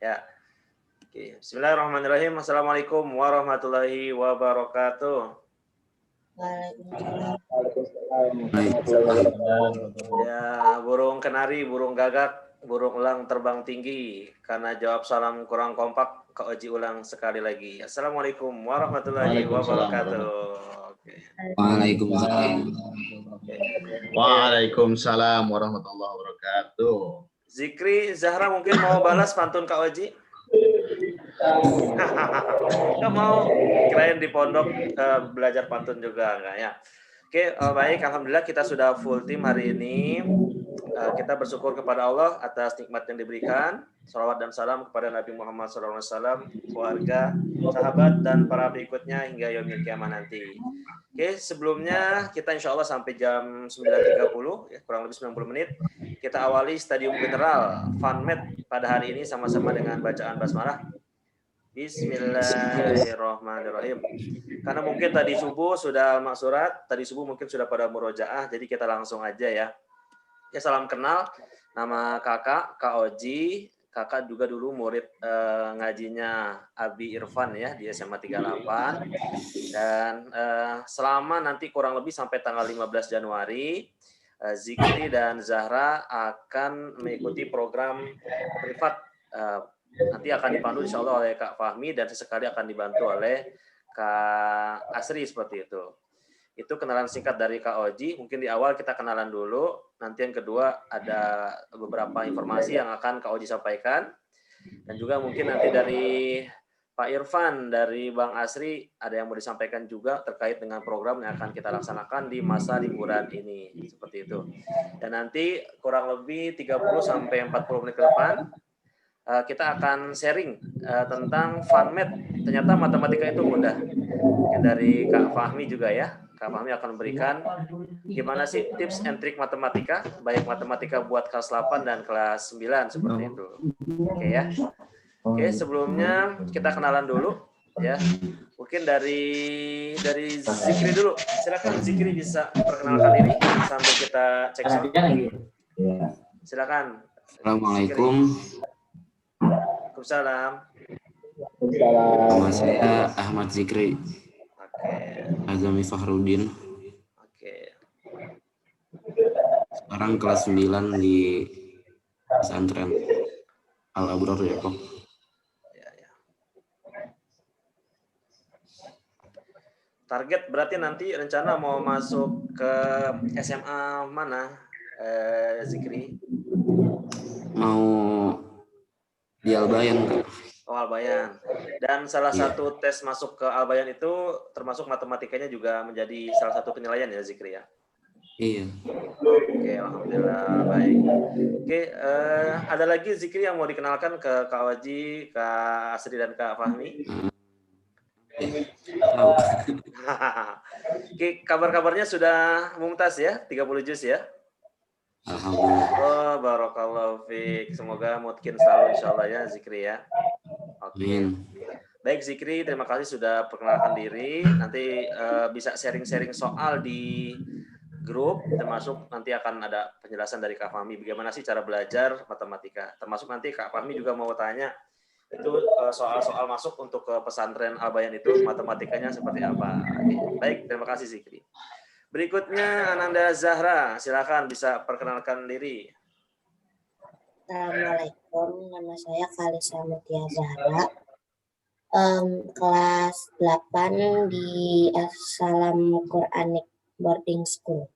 Ya. Oke. Bismillahirrahmanirrahim. Assalamualaikum warahmatullahi wabarakatuh. Ya, burung kenari, burung gagak, burung elang terbang tinggi. Karena jawab salam kurang kompak, Kak Oji ulang sekali lagi. Assalamualaikum warahmatullahi wabarakatuh. Oke. Waalaikumsalam. Waalaikumsalam warahmatullahi wabarakatuh. Zikri, Zahra mungkin mau balas pantun Kak Oji? Nggak mau, kirain di pondok belajar pantun juga enggak ya. Oke, baik, alhamdulillah kita sudah full tim hari ini. Kita bersyukur kepada Allah atas nikmat yang diberikan. Salawat dan salam kepada Nabi Muhammad SAW, keluarga, sahabat, dan para pengikutnya hingga yaumil kiamah nanti. Oke, sebelumnya kita insya Allah sampai jam 9.30, ya, kurang lebih 90 menit. Kita awali Stadium General FunMed pada hari ini sama-sama dengan bacaan basmalah. Bismillahirrahmanirrahim. Karena mungkin tadi subuh sudah maksurat, tadi subuh mungkin sudah pada murojaah, jadi kita langsung aja ya. Ya, salam kenal, nama kakak, Kak Oji. Kakak juga dulu murid ngajinya Abi Irfan ya di SMA 38. Dan selama nanti kurang lebih sampai tanggal 15 Januari, Zikri dan Zahra akan mengikuti program privat. Nanti akan dipandu insya Allah oleh Kak Fahmi dan sesekali akan dibantu oleh Kak Asri seperti itu. Itu kenalan singkat dari Kak Oji. Mungkin di awal kita kenalan dulu. Nanti yang kedua ada beberapa informasi yang akan Kak Oji sampaikan. Dan juga mungkin nanti dari Pak Irfan, dari Bang Asri, ada yang mau disampaikan juga terkait dengan program yang akan kita laksanakan di masa liburan ini. Seperti itu. Dan nanti kurang lebih 30-40 menit ke depan, kita akan sharing tentang FunMed. Ternyata matematika itu mudah. Mungkin dari Kak Fahmi juga ya. Kak Fahmi akan memberikan gimana sih tips and trik matematika, baik matematika buat kelas 8 dan kelas 9 seperti itu. Oke ya. Oke, sebelumnya kita kenalan dulu ya. Mungkin dari Zikri dulu. Silakan Zikri bisa perkenalkan diri sambil kita cek sound. Silakan. Assalamualaikum. Waalaikumsalam. Nama saya Ahmad Zikri. Oke. Azami Fahrudin. Oke. Sekarang kelas 9 di pesantren Al-Abrar Depok. Ya. Target berarti nanti rencana mau masuk ke SMA mana, Zikri? Mau di Albayan, Kak. Oh, Albayan. Dan salah satu tes masuk ke Albayan itu termasuk matematikanya juga menjadi salah satu penilaian ya, Zikri ya? Iya. Oke, alhamdulillah baik. Oke, ada lagi Zikri yang mau dikenalkan ke Kak Waji, Kak Asri dan Kak Fahmi? Oke, kabar-kabarnya sudah mumtaz ya, 30 juz ya? Alhamdulillah. Oh, barakallahu fiik. Semoga mungkin selalu insyaallah ya Zikri ya. Oke. Baik Zikri, terima kasih sudah perkenalkan diri. Nanti bisa sharing-sharing soal di grup, termasuk nanti akan ada penjelasan dari Kak Fahmi bagaimana sih cara belajar matematika. Termasuk nanti Kak Fahmi juga mau tanya itu soal-soal masuk untuk ke pesantren Albayan itu matematikanya seperti apa. Baik, terima kasih Zikri. Berikutnya Ananda Zahra, silakan bisa perkenalkan diri. Assalamualaikum, nama saya Kalisa Mutia Zahra, kelas 8 di Assalam Quranic Boarding School.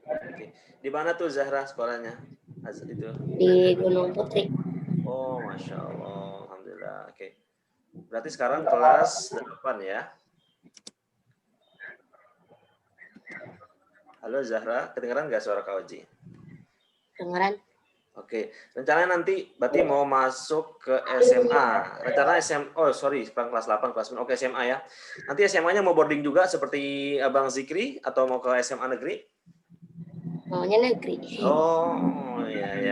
Oke. Di mana tuh Zahra sekolahnya? Itu? Di Gunung Putri. Oh, Masya Allah, alhamdulillah. Oke. Berarti sekarang kelas 8 ya? Halo Zahra, kedengeran nggak suara Kak Oji? Kedengeran. Oke, rencananya nanti berarti mau masuk ke SMA. Rencana sekarang kelas 8, kelas 9. Oke, SMA ya. Nanti SMA-nya mau boarding juga seperti Abang Zikri atau mau ke SMA negeri? Maunya negeri. Oh, ya.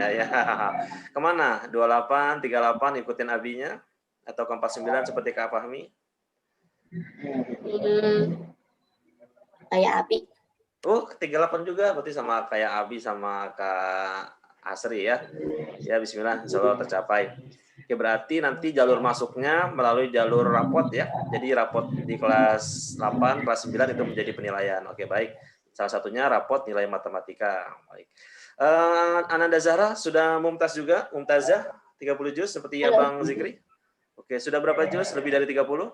Kemana? 28, 38 ikutin abinya? Atau ke 49 seperti Kak Fahmi? Kayak Abi. Oh, 38 juga, berarti sama kayak Abi sama Kak Asri ya. Ya, bismillah, insya Allah tercapai. Oke, berarti nanti jalur masuknya melalui jalur rapot ya. Jadi rapot di kelas 8, kelas 9 itu menjadi penilaian. Oke, baik. Salah satunya rapot nilai matematika. Baik. Ananda Zahra sudah mumtaz juga, mumtazah 30 juz seperti Abang Zikri. Oke, sudah berapa juz? Lebih dari 30? Belum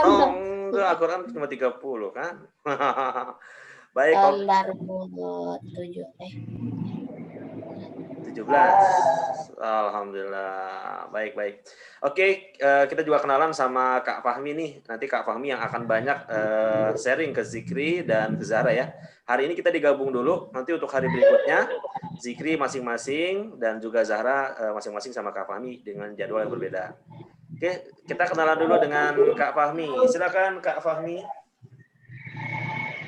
Oh, dong. enggak, Al-Quran cuma 30 kan? Baik, oke. Baru 7. 17. Alhamdulillah. Baik, baik. Oke, kita juga kenalan sama Kak Fahmi nih. Nanti Kak Fahmi yang akan banyak sharing ke Zikri dan ke Zahra ya. Hari ini kita digabung dulu. Nanti untuk hari berikutnya, Zikri masing-masing dan juga Zahra masing-masing sama Kak Fahmi dengan jadwal yang berbeda. Oke, kita kenalan dulu dengan Kak Fahmi. Silakan Kak Fahmi.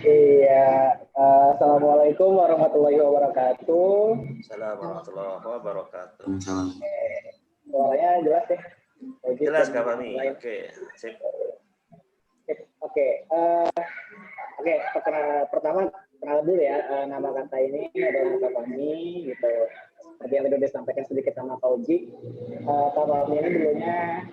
Iya, assalamualaikum warahmatullahi wabarakatuh. Assalamualaikum warahmatullahi wabarakatuh. Salam. Suaranya jelas ya? Jelas Kak Fahmi. Oke, sip. Oke, pertama kenal dulu ya. Nama kata ini adalah Kak Fahmi gitu. Seperti yang tadi disampaikan sedikit sama Kak Uji. Kak Fahmi ini dulunya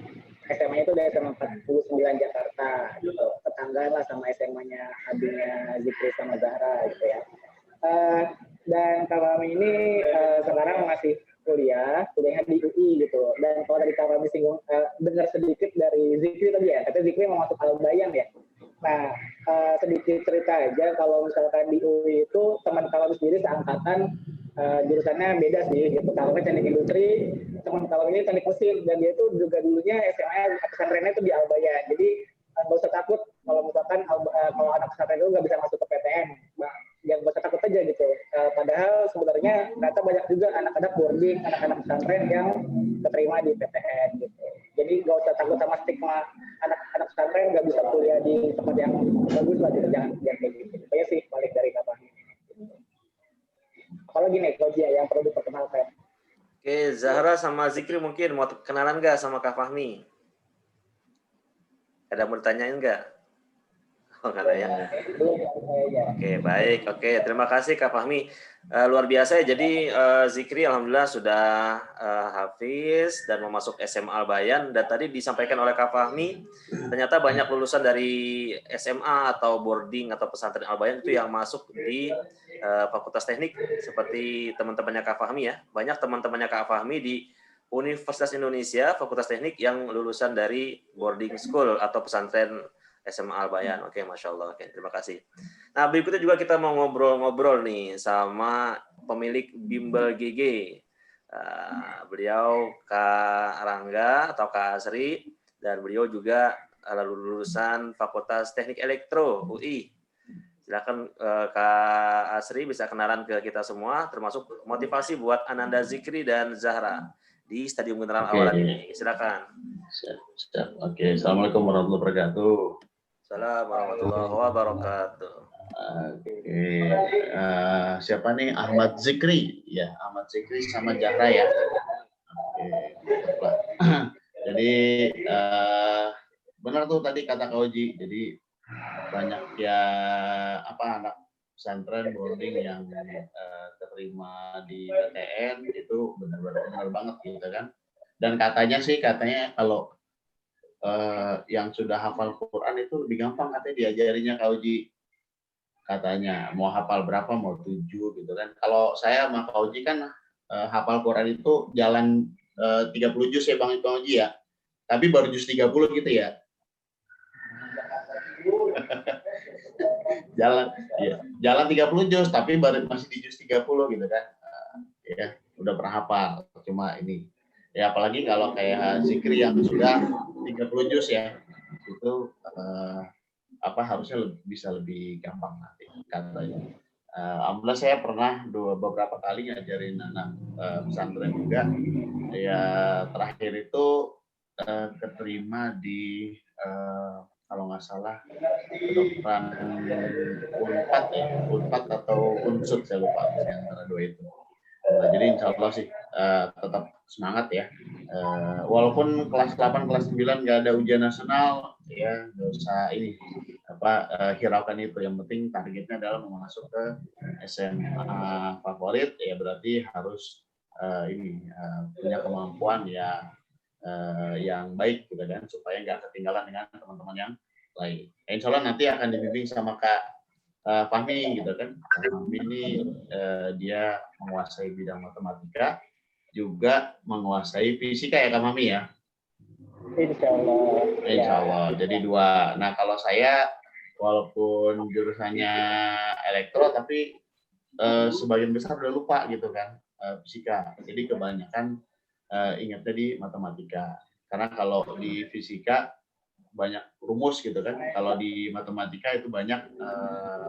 SMA itu dari SMA 49 Jakarta gitu. Tetanggaan lah sama SMA-nya abinya Zikri sama Zahra gitu ya. Dan Kak Fahmi ini sekarang masih kuliahnya di UI gitu. Dan kalau tadi Kak Fahmi singgung dengar sedikit dari Zikri tadi ya, katanya Zikri mau masuk Al-Bayan ya. Nah, sedikit cerita aja kalau misalkan di UI itu teman Kak Fahmi sendiri seangkatan jurusannya beda sih gitu. Kalau teknik industri, teman kalau ini teknik mesin, dan dia itu juga dulunya SMA pesantrennya itu di Al-Bayan. Jadi nggak usah takut kalau misalkan kalau anak pesantren itu nggak bisa masuk ke PTN, jangan usah takut aja gitu. Padahal sebenarnya ternyata banyak juga anak-anak boarding, anak-anak pesantren yang keterima di PTN gitu. Jadi nggak usah takut sama stigma anak-anak pesantren nggak bisa kuliah di tempat yang bagus lah gitu. Jangan kayak gitu. Itu sih balik dari kapan. Apalagi nih kalau dia yang perlu diperkenalkan. Oke, Zahra sama Zikri mungkin mau kenalan nggak sama Kak Fahmi? Ada mau ditanyain nggak? Oh, nggak ada ya. Oke, baik. Oke, terima kasih Kak Fahmi. Luar biasa ya. Jadi Zikri alhamdulillah sudah hafiz dan mau masuk SMA Al-Bayan. Dan tadi disampaikan oleh Kak Fahmi, ternyata banyak lulusan dari SMA atau boarding atau pesantren Al-Bayan itu yang masuk di Fakultas Teknik seperti teman-temannya Kak Fahmi ya. Banyak teman-temannya Kak Fahmi di Universitas Indonesia Fakultas Teknik yang lulusan dari boarding school atau pesantren SMA Al-Bayan. Oke, Masya Allah. Oke, terima kasih. Nah, berikutnya juga kita mau ngobrol-ngobrol nih sama pemilik Bimbel GG. Beliau Kak Rangga atau Kak Asri, dan beliau juga lulusan Fakultas Teknik Elektro UI. Silakan Kak Asri bisa kenalan ke kita semua, termasuk motivasi buat Ananda Zikri dan Zahra di Stadium General Awalan ini. Silakan. Siap. Oke, assalamualaikum warahmatullahi wabarakatuh. Assalamualaikum warahmatullahi wabarakatuh. Oke, siapa nih? Ahmad Zikri, ya Ahmad Zikri sama Zahra ya. Oke, jadi benar tuh tadi kata Kak Uji. Jadi banyak ya anak pesantren boarding yang terima di PTN itu benar banget gitu kan. Dan katanya kalau yang sudah hafal Quran itu lebih gampang katanya diajarinya Kak Uji. Katanya mau hafal berapa, mau 7 gitu kan. Kalau saya sama Kak Uji kan hafal Quran itu jalan 30 juz ya Bang Uji ya. Tapi baru juz 30 gitu ya. jalan 30 juz tapi baru masih di juz 30 gitu kan. Ya, udah pernah hafal. Cuma ini ya apalagi kalau kayak Zikri yang sudah 30 juz ya. Itu harusnya bisa lebih gampang nanti katanya. Alhamdulillah saya pernah beberapa kali ngajarin anak pesantren juga. Ya terakhir itu keterima di kalau nggak salah kedokteran Unpad atau Unsud saya lupa antara dua itu. Jadi insya Allah sih tetap semangat ya. Walaupun kelas 8, kelas 9 nggak ada ujian nasional, ya nggak usah ini hiraukan itu. Yang penting targetnya adalah mau masuk ke SMA favorit, ya berarti harus punya kemampuan yang baik gitu kan, supaya nggak ketinggalan dengan teman-teman yang lain. Insya Allah nanti akan dibimbing sama Kak Fahmi gitu kan. Kak Fahmi ini dia menguasai bidang matematika, juga menguasai fisika ya Kak Fahmi ya. Insya Allah. Insya Allah. Jadi dua. Nah kalau saya walaupun jurusannya elektro, tapi sebagian besar udah lupa gitu kan fisika. Jadi kebanyakan ingatnya di matematika. Karena kalau di fisika banyak rumus gitu kan. Kalau di matematika itu banyak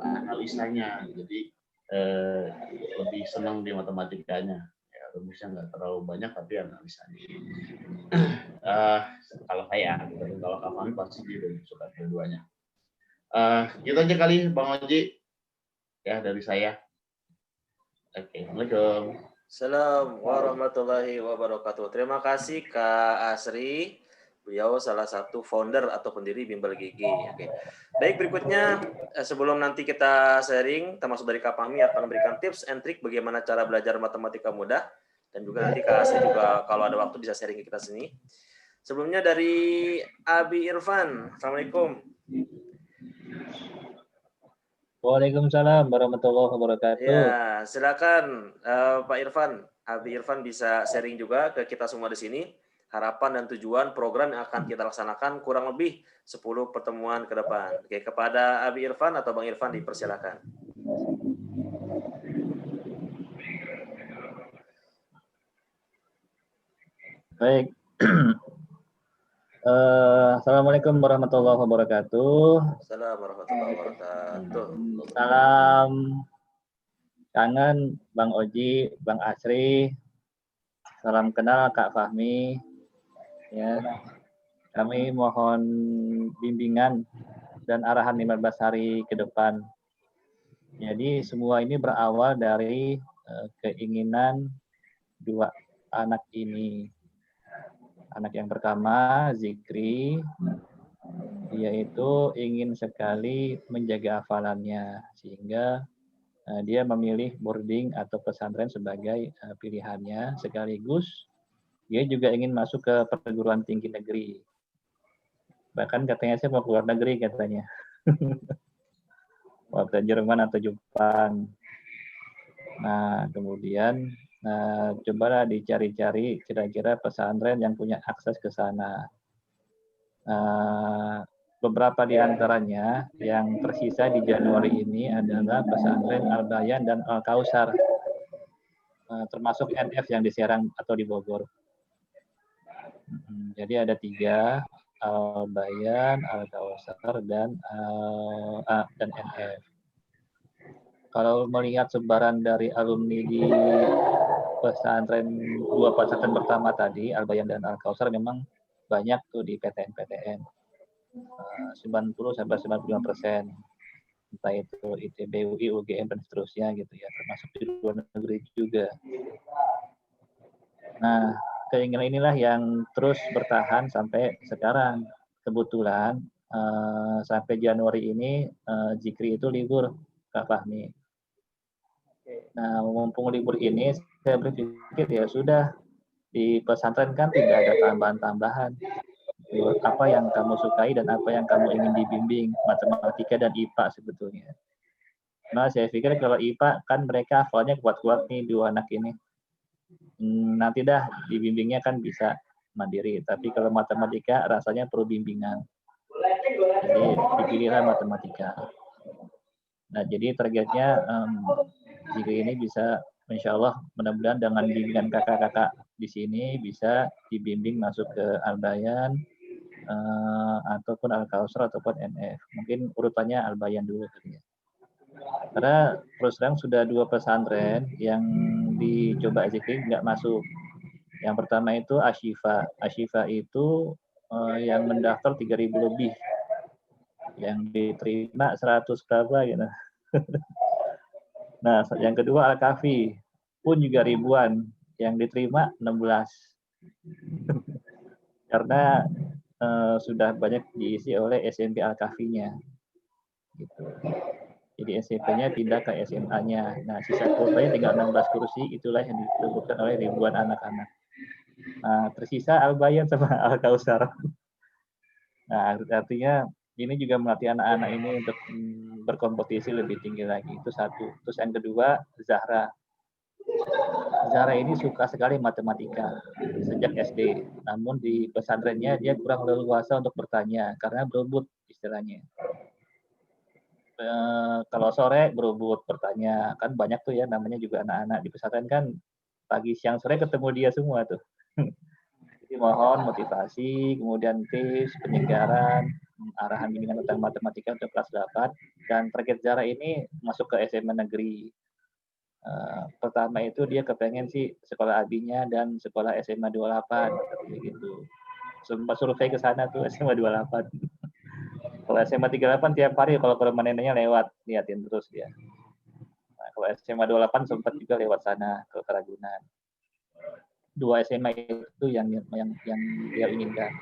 analisanya. Jadi lebih senang di matematikanya. Ya, rumusnya nggak terlalu banyak tapi analisanya. Kalau saya, kalau Kak Fahmi pasti dia suka keduanya. Gitu aja kali Bang Oji ya dari saya. Oke, Assalamualaikum. Assalamualaikum warahmatullahi wabarakatuh. Terima kasih Kak Asri. Beliau salah satu founder atau pendiri Bimbel Gigi. Oke. Baik, berikutnya sebelum nanti kita sharing, termasuk dari Kak Fahmi akan memberikan tips and trik bagaimana cara belajar matematika mudah, dan juga nanti Kak Asri juga kalau ada waktu bisa sharing ke kita sini. Sebelumnya dari Abi Irfan. Assalamualaikum. Waalaikumsalam warahmatullahi wabarakatuh. Ya, silakan Pak Irfan. Abi Irfan bisa sharing juga ke kita semua di sini. Harapan dan tujuan program yang akan kita laksanakan kurang lebih 10 pertemuan ke depan. Oke, kepada Abi Irfan atau Bang Irfan dipersilakan. Baik. Assalamualaikum warahmatullahi wabarakatuh. Assalamualaikum warahmatullahi wabarakatuh. Salam kangen Bang Oji, Bang Asri. Salam kenal Kak Fahmi. Ya, kami mohon bimbingan dan arahan 15 hari ke depan. Jadi semua ini berawal dari keinginan dua anak ini. Anak yang pertama, Zikri, yaitu ingin sekali menjaga hafalannya, sehingga dia memilih boarding atau pesantren sebagai pilihannya, sekaligus dia juga ingin masuk ke perguruan tinggi negeri. Bahkan katanya saya mau keluar negeri katanya. Mau ke Jerman atau Jepang. Nah, kemudian cobalah dicari-cari kira-kira pesantren yang punya akses ke sana. Beberapa di antaranya yang tersisa di Januari ini adalah pesantren Al-Bayan dan Al-Kausar, termasuk NF yang di Serang atau di Bogor. Jadi ada 3, Al-Bayan, Al-Kausar, dan NF. Kalau melihat sebaran dari alumni di pesantren, 2 pesantren pertama tadi, Al-Bayan dan Al-Kausar, memang banyak tuh di PTN-PTN. 90-95%. Entah itu ITB, UI, UGM, dan seterusnya gitu ya, termasuk di luar negeri juga. Nah, keinginan inilah yang terus bertahan sampai sekarang. Kebetulan sampai Januari ini Zikri itu libur, Kak Fahmi. Nah, mumpung libur ini, saya berpikir ya sudah, di pesantren kan tidak ada tambahan-tambahan. Apa yang kamu sukai dan apa yang kamu ingin dibimbing, matematika dan IPA sebetulnya. Nah, saya pikir kalau IPA kan mereka hafalnya kuat-kuat nih 2 anak ini. Nanti dah dibimbingnya kan bisa mandiri. Tapi kalau matematika rasanya perlu bimbingan. Jadi dipilihlah matematika. Nah, jadi targetnya jika ini bisa, insya Allah mudah-mudahan dengan bimbingan kakak-kakak di sini bisa dibimbing masuk ke Al-Bayan ataupun Al-Kausar ataupun NF. Mungkin urutannya Al-Bayan dulu tadi ya. Karena terus terang sudah 2 pesantren yang dicoba Zikri nggak masuk. Yang pertama itu Ashifa. Ashifa itu yang mendaftar 3.000 lebih. Yang diterima 100 berapa gitu. Nah, yang kedua Al-Kafi pun juga ribuan, yang diterima 16. Karena sudah banyak diisi oleh SMP Al-Kafinya. Gitu. Jadi SMP-nya pindah ke SMA-nya. Nah, sisa kuotanya tinggal 16 kursi, itulah yang diperebutkan oleh ribuan anak-anak. Nah, tersisa Al-Bayan sama Al-Kausar. Nah, artinya ini juga melatih anak-anak ini untuk berkompetisi lebih tinggi lagi. Itu satu. Terus yang kedua, Zahra. Zahra ini suka sekali matematika sejak SD. Namun di pesantrennya dia kurang leluasa untuk bertanya karena berebut istilahnya. Kalau sore berebut bertanya, kan banyak tuh ya namanya juga anak-anak di pesantren kan pagi siang sore ketemu dia semua tuh. Jadi mohon motivasi, kemudian tips, penyegaran, arahan bimbingan tentang matematika untuk kelas 8, dan target Zahra ini masuk ke SMA negeri. Pertama itu dia kepengen sih sekolah abinya dan sekolah SMA 28 gitu. Sempat survei ke sana tuh SMA 28. Kalau SMA 38 tiap hari kalau ke rumah neneknya lewat, liatin terus dia. Nah, kalau SMA 28 sempat juga lewat sana ke Keragunan. 2 SMA itu yang dia inginkan.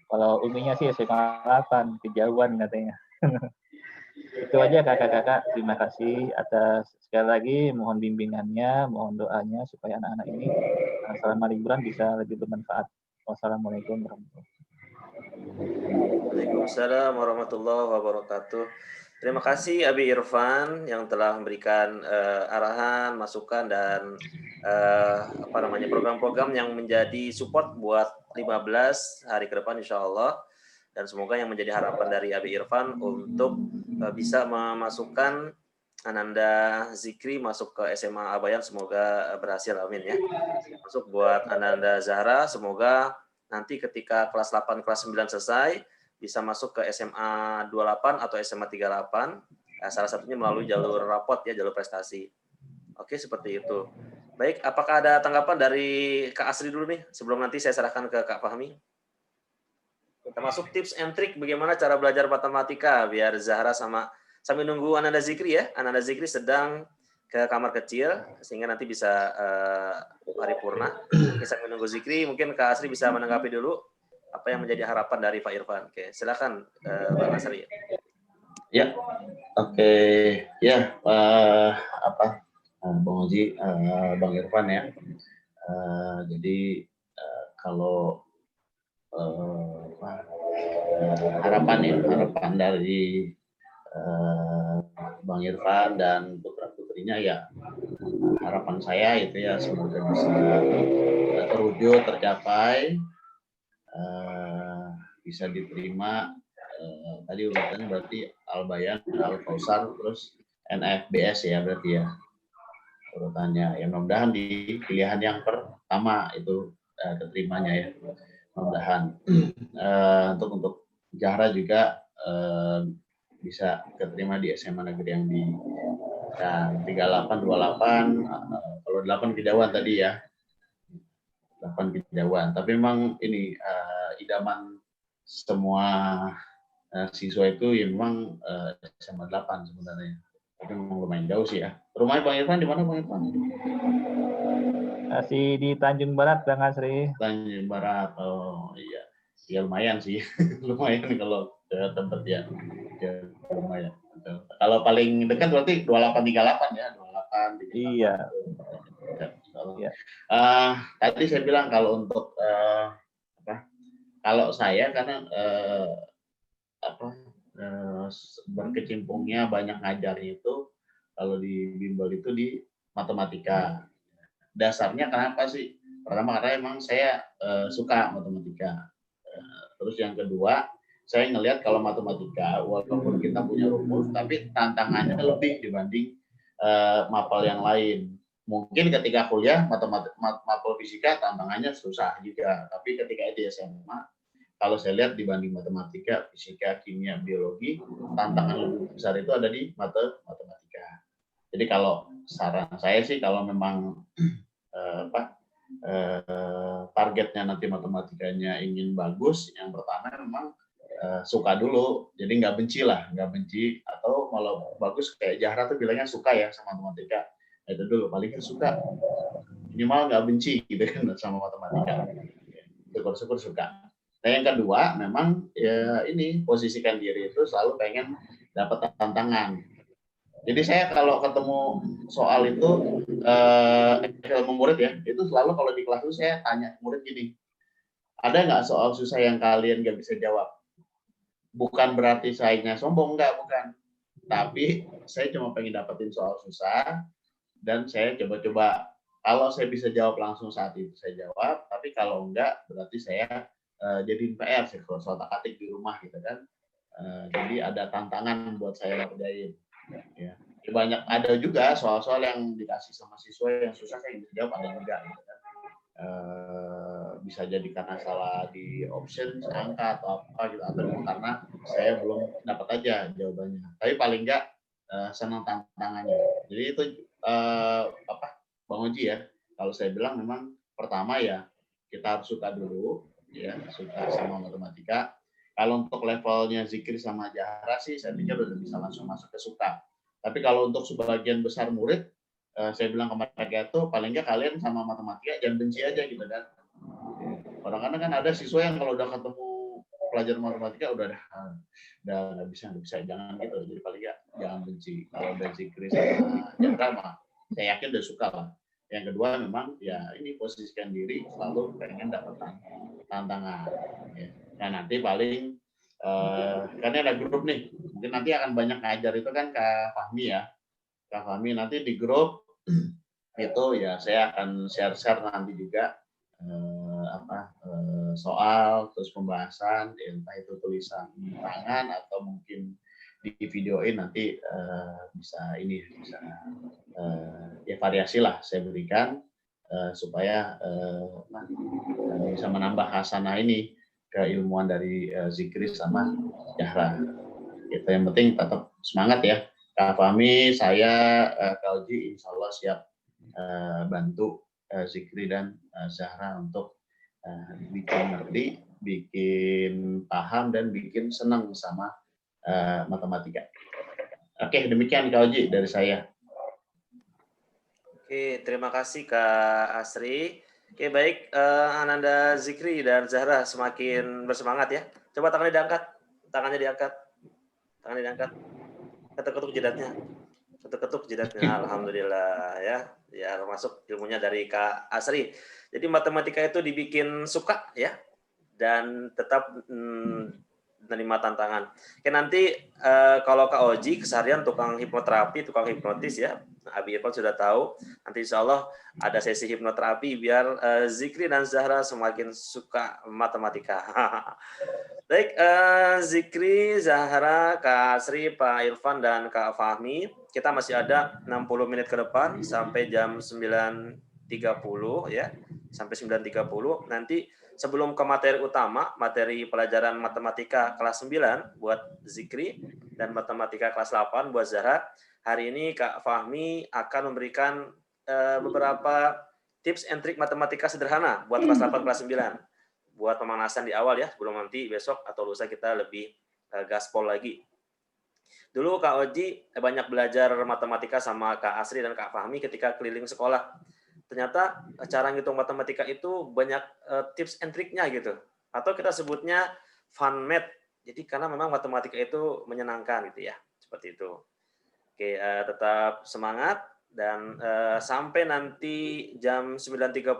Kalau uminya sih SMA 8, kejauhan katanya. Itu aja kakak-kakak, terima kasih atas sekali lagi mohon bimbingannya, mohon doanya supaya anak-anak ini selama liburan bisa lebih bermanfaat. Wassalamualaikum warahmatullahi wabarakatuh. Waalaikumsalam warahmatullahi wabarakatuh. Terima kasih Abi Irfan yang telah memberikan arahan, masukan dan program-program yang menjadi support buat 15 hari ke depan insya Allah. Dan semoga yang menjadi harapan dari Abi Irfan untuk bisa memasukkan Ananda Zikri masuk ke SMA Al-Bayan, semoga berhasil, amin ya. Masuk buat Ananda Zahra, semoga nanti ketika kelas 8, kelas 9 selesai, bisa masuk ke SMA 28 atau SMA 38, salah satunya melalui jalur rapot ya, jalur prestasi. Oke, seperti itu. Baik, apakah ada tanggapan dari Kak Asri dulu nih, sebelum nanti saya serahkan ke Kak Fahmi? Termasuk tips and trick bagaimana cara belajar matematika, biar Zahra sambil nunggu Ananda Zikri ya, Ananda Zikri sedang ke kamar kecil, sehingga nanti bisa paripurna. Sambil nunggu Zikri, mungkin Kak Asri bisa menanggapi dulu apa yang menjadi harapan dari Pak Irfan. Oke, silakan Bang Asri. Ya, oke. Ya, Bang Oji, Bang Irfan ya. Jadi kalau harapan dari Bang Irfan dan putra-putrinya ya, harapan saya itu ya semoga bisa terwujud, tercapai, bisa diterima. Tadi urutannya berarti Al-Bayan, Al-Kausar, terus NFBS ya berarti ya urutannya. Ya mudah-mudahan di pilihan yang pertama itu keterimanya ya. Mudah-mudahan untuk Zahra juga bisa keterima di SMA negeri yang di 38, 28, kalau 8 kejauhan tadi ya, 8 kejauhan. Tapi memang ini idaman semua siswa itu ya memang SMA 8 sebenarnya. Tapi memang lumayan jauh sih ya. Rumahnya Bang Irfan di mana Bang Irfan? Masih di Tanjung Barat, Bang Asri. Tanjung Barat, oh iya. Ya lumayan sih, lumayan kalau ke tempat ya lumayan. Kalau paling dekat berarti 2838 ya, 28. Iya. Ya. Tadi saya bilang kalau untuk kalau saya karena berkecimpungnya banyak ngajarnya itu kalau di bimbel itu di matematika. Dasarnya kenapa sih? Pertama karena emang saya suka matematika. Terus yang kedua, saya ngelihat kalau matematika walaupun kita punya rumus, tapi tantangannya lebih dibanding mapel yang lain. Mungkin ketika kuliah mapel fisika tantangannya susah juga, tapi ketika di SMA kalau saya lihat dibanding matematika, fisika, kimia, biologi, tantangan lebih besar itu ada di matematika. Jadi kalau saran saya sih kalau memang targetnya nanti matematikanya ingin bagus, yang pertama memang suka dulu, jadi nggak benci atau malah bagus kayak Zahra tuh bilangnya suka ya sama matematika, itu dulu paling suka, minimal nggak benci gitu kan sama matematika, syukur-syukur suka. Nah yang kedua memang ya ini posisikan diri itu selalu pengen dapat tantangan, Jadi saya kalau ketemu soal itu ilmu murid ya, itu selalu kalau di kelas itu saya tanya murid gini, ada nggak soal susah yang kalian nggak bisa jawab? Bukan berarti saya sombong, enggak, bukan. Tapi saya cuma pengen dapetin soal susah dan saya coba-coba. Kalau saya bisa jawab langsung saat itu saya jawab, tapi kalau enggak berarti saya jadiin PR sih kalau soal atik di rumah gitu kan. Jadi ada tantangan buat saya kerjain. Ya. Banyak ada juga soal-soal yang dikasih sama siswa yang susah saya bisa jawab, ada juga gitu kan. Bisa jadi karena salah di option angka atau apa gitu, atau karena saya belum dapat aja jawabannya. Tapi paling enggak senang tantangannya. Jadi itu Bang Oji ya. Kalau saya bilang memang pertama ya kita harus suka dulu, ya suka sama matematika. Kalau untuk levelnya Zikri sama Jahra sih saya pikir udah bisa langsung masuk ke suka. Tapi kalau untuk sebagian besar murid, saya bilang ke mereka itu paling nggak kalian sama matematika jangan benci aja gitu kan. Kadang-kadang kan ada siswa yang kalau udah ketemu pelajaran matematika udah nggak bisa jangan gitu. Jadi paling nggak jangan benci. Kalau udah Zikri sama Jahra mah saya yakin udah suka lah. Yang kedua memang ya ini posisikan diri selalu pengen dapat tantangan. Ya. Nah nanti paling karena ada grup nih, mungkin nanti akan banyak ngajar itu kan Kak Fahmi ya. Kak Fahmi nanti di grup itu ya saya akan share nanti juga soal terus pembahasan entah itu tulisan tangan atau mungkin di videoin nanti bisa ya variasi lah saya berikan supaya bisa menambah hasanah ini keilmuan dari Zikri sama Jahra. Itu yang penting tetap semangat ya. Kak Fahmi, saya Kak Oji insya Allah siap bantu Zikri dan Zahra untuk bikin ngerti, bikin paham dan bikin senang sama matematika. Oke, demikian Kak Oji dari saya. Oke, terima kasih Kak Asri. Oke, baik, Ananda, Zikri, dan Zahra semakin bersemangat ya. Coba tangannya diangkat. Ketuk-ketuk jidatnya. Alhamdulillah ya. Ya, termasuk ilmunya dari Kak Asri. Jadi matematika itu dibikin suka ya, dan tetap menerima tantangan. Oke, nanti kalau Kak Oji keseharian tukang hipnoterapi, tukang hipnotis ya. Abi Irfan sudah tahu. Nanti insya Allah ada sesi hipnoterapi biar Zikri dan Zahra semakin suka matematika. Baik, Zikri, Zahra, Kak Asri, Pak Irfan, dan Kak Fahmi. Kita masih ada 60 menit ke depan sampai jam 9.30 ya. Sampai 9.30. Nanti sebelum ke materi utama, materi pelajaran matematika kelas 9 buat Zikri dan matematika kelas 8 buat Zahra. Hari ini Kak Fahmi akan memberikan beberapa tips and trik matematika sederhana buat kelas 8, kelas 9. Buat pemanasan di awal ya, sebelum nanti besok atau lusa kita lebih gaspol lagi. Dulu Kak Oji banyak belajar matematika sama Kak Asri dan Kak Fahmi ketika keliling sekolah. Ternyata cara ngitung matematika itu banyak tips and triknya gitu. Atau kita sebutnya fun math. Jadi karena memang matematika itu menyenangkan gitu ya. Seperti itu. Oke, tetap semangat dan sampai nanti jam 9.30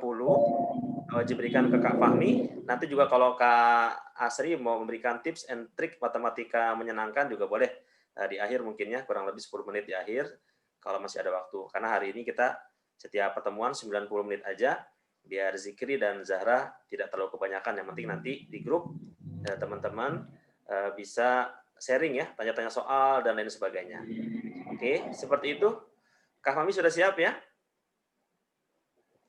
Oji berikan ke Kak Fahmi. Nanti juga kalau Kak Asri mau memberikan tips and trik matematika menyenangkan juga boleh di akhir mungkin ya, kurang lebih 10 menit di akhir kalau masih ada waktu. Karena hari ini kita setiap pertemuan 90 menit aja biar Zikri dan Zahra tidak terlalu kebanyakan. Yang penting nanti di grup teman-teman bisa sharing ya, tanya-tanya soal dan lain sebagainya. Oke, seperti itu. Kak Fahmi sudah siap ya?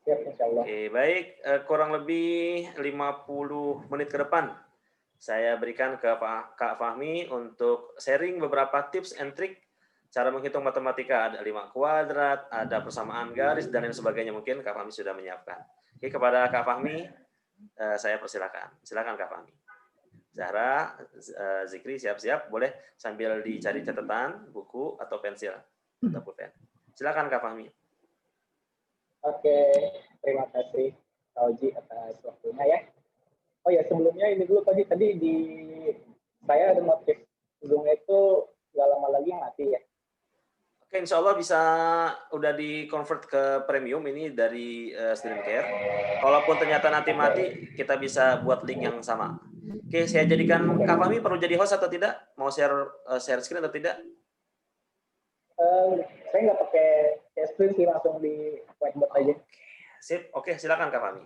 Siap, insya Allah. Oke, baik. Kurang lebih 50 menit ke depan saya berikan ke Kak Fahmi untuk sharing beberapa tips and trik cara menghitung matematika. Ada 5 kuadrat, ada persamaan garis, dan lain sebagainya. Mungkin Kak Fahmi sudah menyiapkan. Oke, kepada Kak Fahmi, saya persilakan. Silakan Kak Fahmi. Zahra, Zikri, siap-siap. Boleh sambil dicari catatan, buku, atau pensil. Atau pulpen. Silakan Kak Fahmi. Oke, terima kasih Kak Oji atas waktunya ya. Oh ya, sebelumnya ini dulu Kak Oji, tadi saya ada notif Zoom itu nggak lama lagi mati ya. Oke, Insya Allah bisa udah di convert ke premium ini dari Student Care. Kalaupun ternyata nanti mati, kita bisa buat link yang sama. Oke, saya jadikan Kak Fahmi perlu jadi host atau tidak? Mau share screen atau tidak? Saya nggak pakai screen sih, langsung di whiteboard aja. Sip, oke, silakan Kak Fahmi.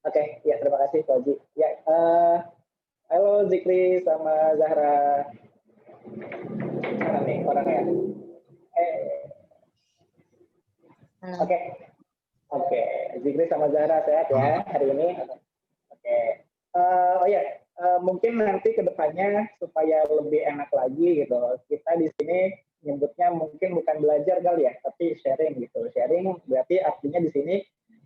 Oke, ya terima kasih Pak Haji. Ya, halo Zikri sama Zahra. Mana nih orangnya? Oke, Zikri sama Zahra sehat ya hari ini. Oke. Oh ya, mungkin nanti kedepannya supaya lebih enak lagi gitu, kita di sini nyebutnya mungkin bukan belajar kali ya, tapi sharing gitu. Sharing berarti artinya di sini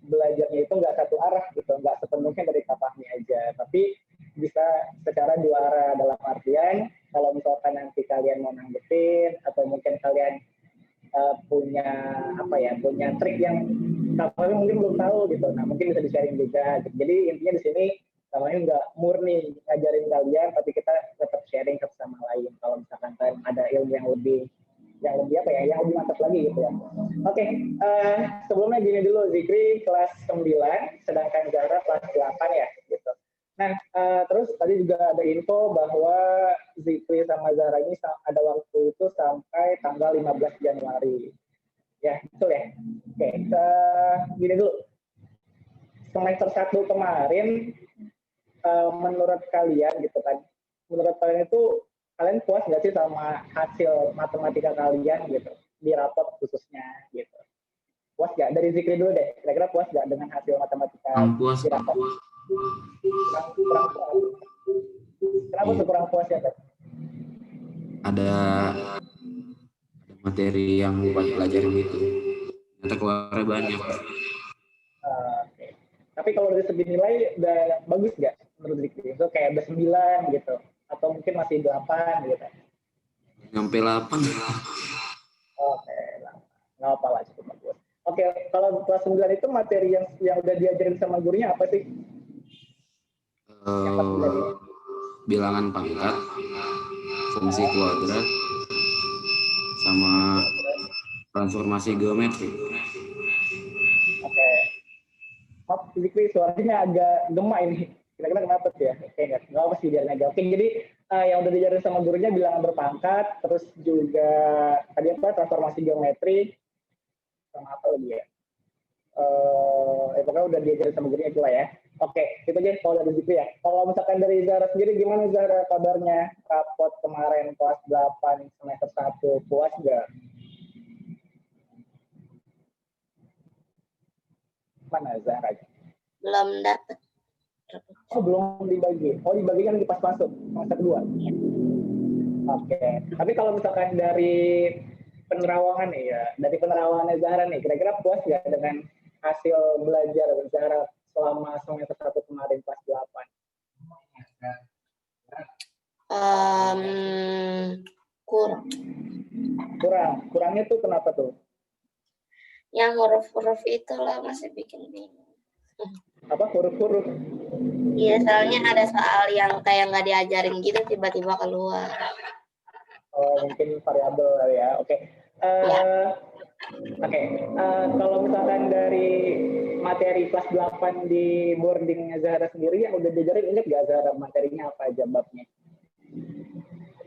belajarnya itu nggak satu arah gitu, nggak sepenuhnya dari Kak Fahmi aja, tapi bisa secara dua arah. Dalam artian kalau misalkan nanti kalian mau nanggepin atau mungkin kalian punya punya trik yang Kak Fahmi mungkin belum tahu gitu, nah mungkin bisa di sharing juga. Jadi intinya di sini Kami nggak murni ngajarin kalian, tapi kita tetap sharing satu sama lain. Kalau misalkan kalian ada ilmu yang lebih yang lebih mantap lagi gitu ya. Oke, sebelumnya gini dulu, Zikri kelas 9, sedangkan Zahra kelas 8 ya gitu. Nah, terus tadi juga ada info bahwa Zikri sama Zahra ini ada waktu itu sampai tanggal 15 Januari. Ya, betul ya? Oke, gini dulu. Semester 1 kemarin, menurut kalian gitu kan, menurut kalian itu kalian puas nggak sih sama hasil matematika kalian gitu di rapot khususnya gitu? Puas nggak? Dari Zikri dulu deh, kira-kira puas nggak dengan hasil matematika Puas, di rapot? Kurang puas. Kenapa tuh kurang puas ya? Ada materi yang buat pelajaran itu, ternyata keluarnya banyak. Okay. Tapi kalau dari segi nilai udah bagus nggak menurut Zikri? Itu kayak udah 9 gitu, atau mungkin masih 8 gitu? Sampai 8. Oke, nggak apa-apa, cukup bagus. Oke, kalau kelas 9 itu materi yang udah diajarin sama gurunya apa sih? Bilangan pangkat, fungsi kuadrat, sama transformasi geometri. Oke. Maaf, Zikri suaranya agak gemak ini. Kira-kira kenapa tuh ya? Oke, nggak apa sih biar aja. Oke, jadi yang udah diajarin sama gurunya bilangan berpangkat, terus juga tadi apa transformasi geometri, sama apa lagi ya? Pokoknya udah diajarin sama gurunya itu lah ya. Oke, itu aja kalau dari Zikri ya. Kalau misalkan dari Zahra sendiri, gimana Zahra kabarnya? Rapot kemarin kelas 8 semester 1, puas nggak? Mana Zahra? Belum dapat. Oh, belum dibagi. Oh, dibagikan lagi pas masuk semester 2. Ya. Oke. Tapi kalau misalkan dari penerawangan nih ya, dari penerawangan Zahra nih, kira-kira puas nggak dengan hasil belajar Zahra selama semester 1 kemarin kelas 8? Kurangnya tuh kenapa tuh? Yang huruf-huruf itulah masih bikin bingung. Apa huruf-huruf? Iya, soalnya ada soal yang kayak nggak diajarin gitu tiba-tiba keluar. Oh, mungkin variabel ya. Oke. Oke. Kalau misalkan dari materi kelas 8 di boarding Zahra sendiri yang udah diajarin, ingat nggak Zahra materinya apa aja babnya?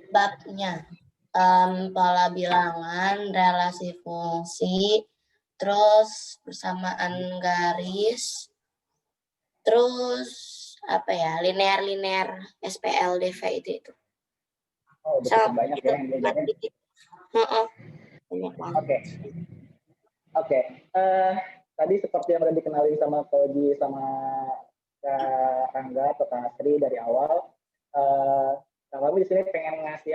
Babnya pola bilangan, relasi fungsi, terus persamaan garis, terus apa ya, linear SPLDV itu. Oh, udah banyak ya yang diajarin. Oke. Tadi seperti yang udah dikenalin sama Koji sama Kak Rangga atau Kak Sri dari awal, kami di sini pengen ngasih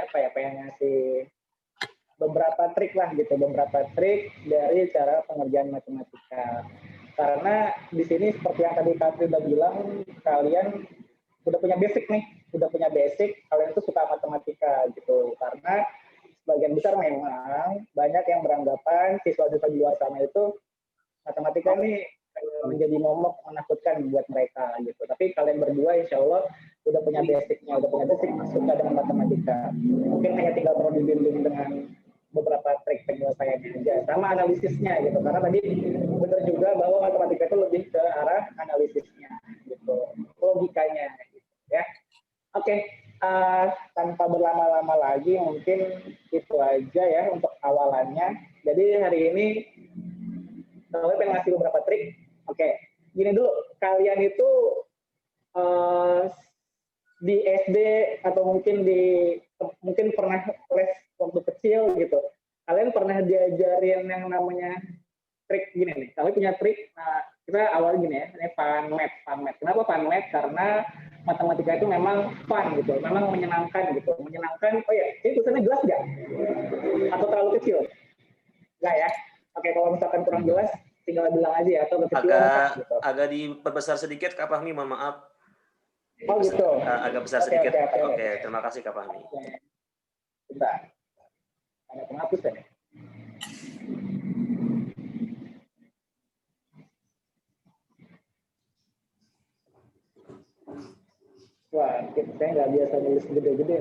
beberapa trik lah gitu, beberapa trik dari cara pengerjaan matematika. Karena di sini seperti yang tadi Kak Sri udah bilang, kalian udah punya basic, kalian tuh suka matematika gitu. Karena sebagian besar memang banyak yang beranggapan siswa-siswa di luar sana itu matematika ini menjadi momok menakutkan buat mereka gitu. Tapi kalian berdua insya Allah udah punya basic suka dengan matematika. Mungkin hanya tinggal perlu dibimbing dengan beberapa trik penyelesaiannya aja, sama analisisnya gitu. Karena tadi benar juga bahwa matematika itu lebih ke arah analisisnya, gitu, logikanya, gitu, ya. Oke, tanpa berlama-lama lagi, mungkin itu aja ya untuk awalannya. Jadi hari ini saya pengen ngasih beberapa trik. Oke, gini dulu, kalian itu di SD atau mungkin pernah les waktu kecil gitu. Kalian pernah diajarin yang namanya trik gini nih. Kalian punya trik. Nah, kita awal gini ya. Ini fun math. Kenapa fun math? Karena matematika itu memang fun gitu, memang menyenangkan gitu. Menyenangkan. Oh ya, ini tulisannya jelas nggak? Atau terlalu kecil? Nggak ya? Oke, kalau misalkan kurang jelas, tinggal bilang aja ya. Atau kekecilan. Gitu. Agak diperbesar sedikit, Kak Fahmi, mohon maaf. Oh gitu. Agak besar sedikit. Oke, terima kasih Kak Fahmi. Bentar. Ada penghapus ya? Wah, saya nggak biasa nulis gede-gede.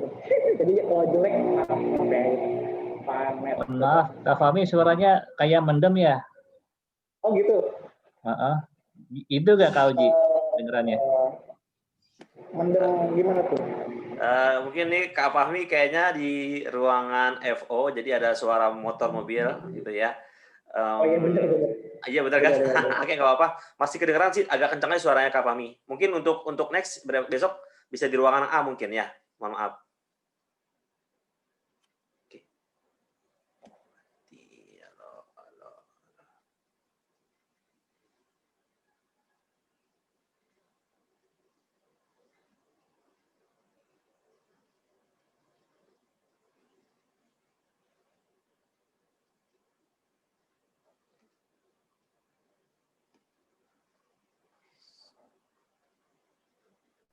Jadi kalau jelek, maaf ya. Pamer. Maaf, Kak Fahmi suaranya kayak mendem ya? Oh gitu. Itu nggak Kak Oji dengerannya? Mendem gimana tuh? Mungkin nih Kak Fahmi kayaknya di ruangan FO, jadi ada suara motor mobil gitu ya. Oh iya benar. Iya benar kan? Oke, nggak apa-apa. Masih kedengeran sih agak kencangnya suaranya Kak Fahmi. Mungkin untuk next besok bisa di ruangan A mungkin ya. Mohon maaf. Oke. Halo.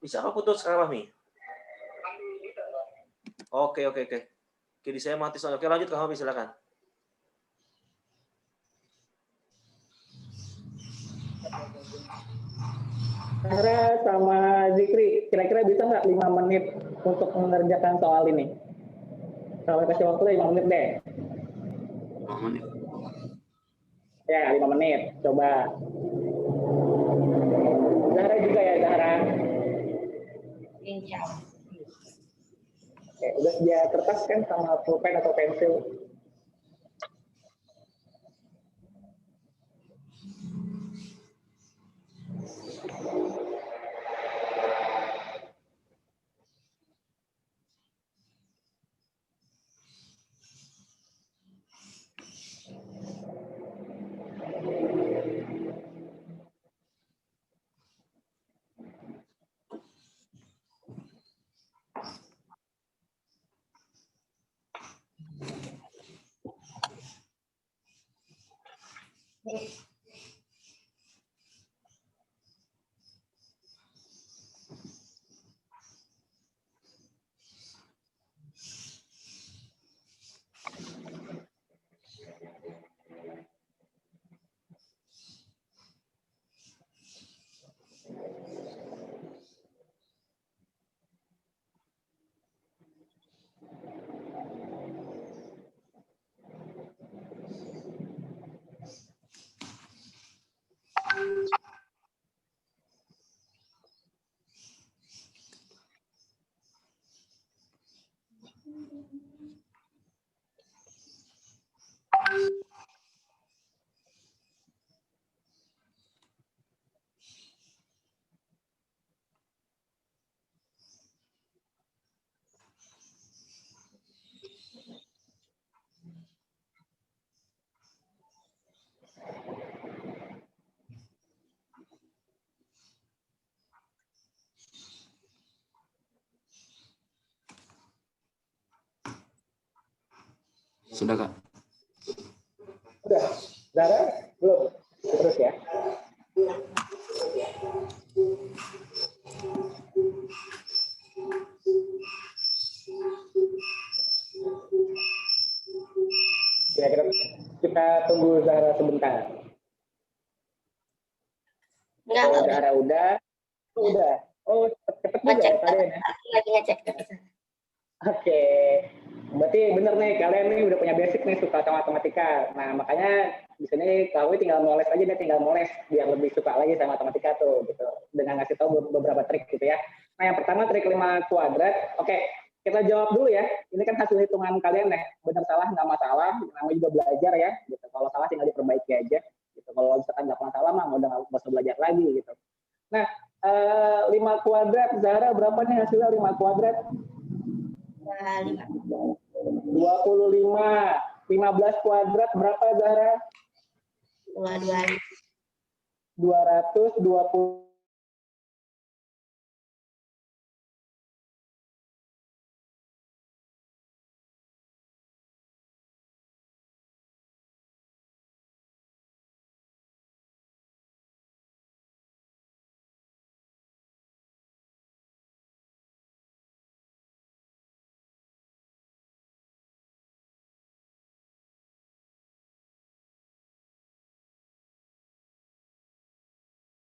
Bisa apa putus Kak Fahmi? Oke. Jadi saya mati soalnya. Oke, lanjut Kak Fahmi, silakan. Sarah sama Zikri, kira-kira bisa nggak 5 menit untuk mengerjakan soal ini? Kalau kasih waktu 5 menit deh. 5 menit. Ya, 5 menit. Coba. Zahra juga ya, Zahra. Insya Allah. Oke, udah sedia kertas kan sama pulpen atau pensil? Sudah Kak. Udah. Zahra, belum? Terus ya. Ya, kita tunggu Zahra sebentar. Enggak, Oh, udah. Zahra udah. Oh, cepet juga Ngecek ya kalian ya. lagi ngecek. Oke. Berarti bener nih, kalian nih udah punya basic nih suka sama matematika. Nah, makanya di sini Kak tinggal moles aja deh, tinggal moles biar lebih suka lagi sama matematika tuh gitu. Dengan ngasih tahu beberapa trik gitu ya. Nah, yang pertama trik 5 kuadrat. Oke, kita jawab dulu ya. Ini kan hasil hitungan kalian nih. Benar salah nggak masalah, namanya juga belajar ya gitu. Kalau salah tinggal diperbaiki aja gitu. Kalau misalkan nggak masalah mah udah nggak usah belajar lagi gitu. Nah, 5 kuadrat, Zahra berapa nih hasilnya 5 kuadrat? 25. 15 kuadrat berapa, Zahra? 22. 220.